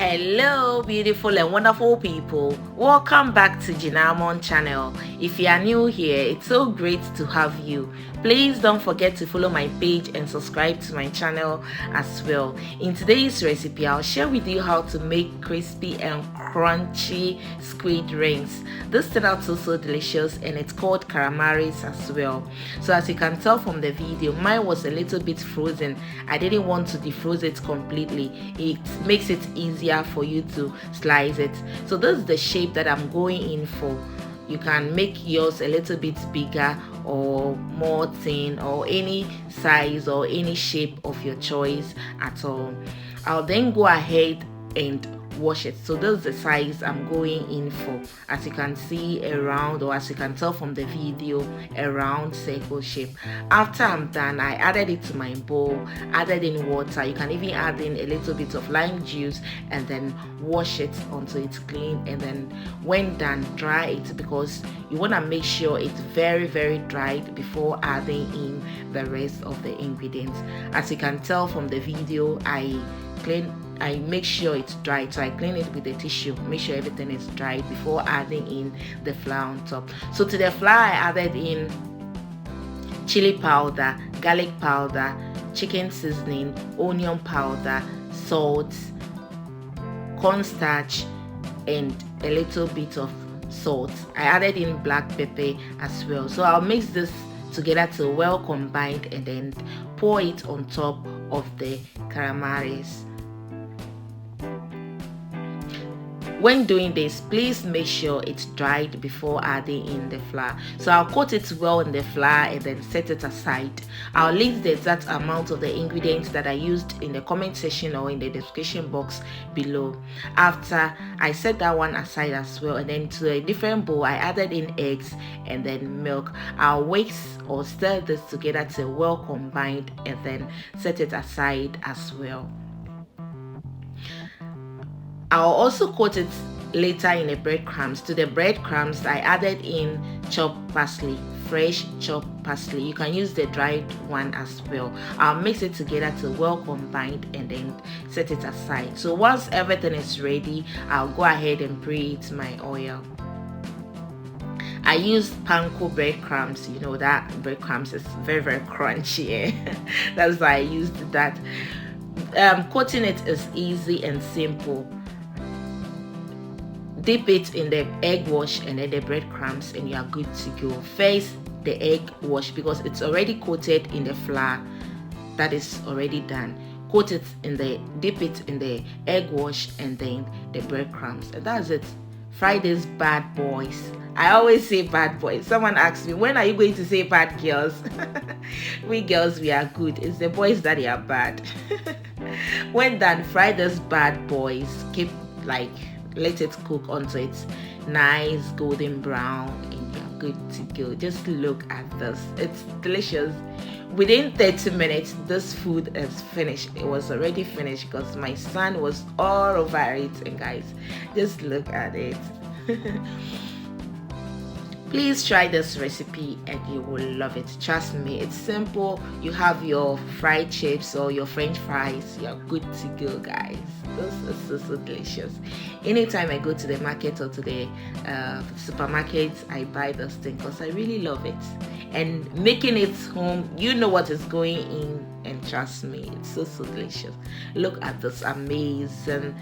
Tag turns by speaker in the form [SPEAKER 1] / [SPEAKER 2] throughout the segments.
[SPEAKER 1] Hello beautiful and wonderful people, welcome back to Jinamon channel. If you are new here, it's so great to have you. Please don't forget to follow my page and subscribe to my channel as well. In today's recipe, I'll share with you how to make crispy and crunchy squid rings. This turned out so delicious, and it's called calamares as well. So as you can tell from the video, mine was a little bit frozen. I didn't want to defroze it completely. It makes it easier for you to slice it. So this is the shape that I'm going in for. You can make yours a little bit bigger or more thin, or any size or any shape of your choice at all. I'll then go ahead and wash it. So this is the size I'm going in for. As you can see, a round, or as you can tell from the video, a round circle shape. After I'm done, I added it to my bowl, added in water. You can even add in a little bit of lime juice and then wash it until it's clean, and then when done, dry it, because you want to make sure it's very dried before adding in the rest of the ingredients. As you can tell from the video, I make sure it's dry, so I clean it with a tissue, make sure everything is dry before adding in the flour on top. So to the flour, I added in chili powder, garlic powder, chicken seasoning, onion powder, salt, cornstarch, and a little bit of salt. I added in black pepper as well. So I'll mix this together till well combined, and then pour it on top of the calamares. When doing this, please make sure it's dried before adding in the flour. So I'll coat it well in the flour and then set it aside. I'll leave the exact amount of the ingredients that I used in the comment section or in the description box below. After I set that one aside as well, and then to a different bowl, I added in eggs and then milk. I'll wait or stir this together till well combined, and then set it aside as well. I'll also coat it later in the breadcrumbs. To the breadcrumbs, I added in chopped parsley, fresh chopped parsley. You can use the dried one as well. I'll mix it together till well combined and then set it aside. So once everything is ready, I'll go ahead and preheat my oil. I used panko breadcrumbs. You know that breadcrumbs is very crunchy. That's why I used that. Coating it is easy and simple. Dip it in the egg wash and then the breadcrumbs, and you are good to go. First, the egg wash, because it's already coated in the flour that is already done. Dip it in the egg wash and then the breadcrumbs, and that's it. Fry these bad boys. I always say bad boys. Someone asks me, when are you going to say bad girls? We girls, we are good. It's the boys that are bad. When done, fry these bad boys. Let it cook until it's nice golden brown, and you're good to go. Just look at this. It's delicious. Within 30 minutes, this food is finished. It was already finished because my son was all over it. And guys, just look at it. Please try this recipe and you will love it. Trust me, it's simple. You have your fried chips or your french fries. You're good to go, guys. This is so delicious. Anytime I go to the market or to the supermarket, I buy this thing because I really love it. And making it home, you know what is going in, and trust me, it's so delicious. Look at this amazing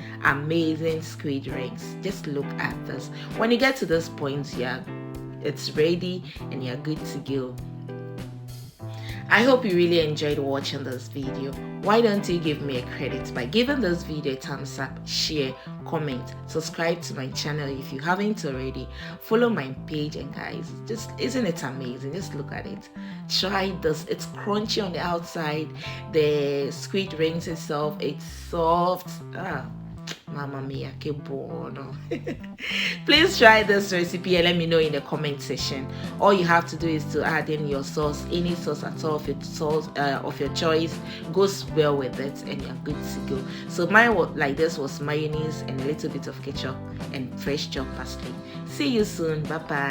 [SPEAKER 1] squid rings. Just look at this. When you get to this point, it's ready and you're good to go. I hope you really enjoyed watching this video. Why don't you give me a credit by giving this video a thumbs up, share, comment, subscribe to my channel if you haven't already, follow my page, and guys, isn't it amazing? Just look at it. Try this. It's crunchy on the outside. The squid rings itself, it's soft. Mamma mia, che buono. Please try this recipe and let me know in the comment section. All you have to do is to add in your sauce, any sauce at all of your choice goes well with it, and you're good to go. So mine was mayonnaise and a little bit of ketchup and fresh chopped parsley. See you soon. Bye bye.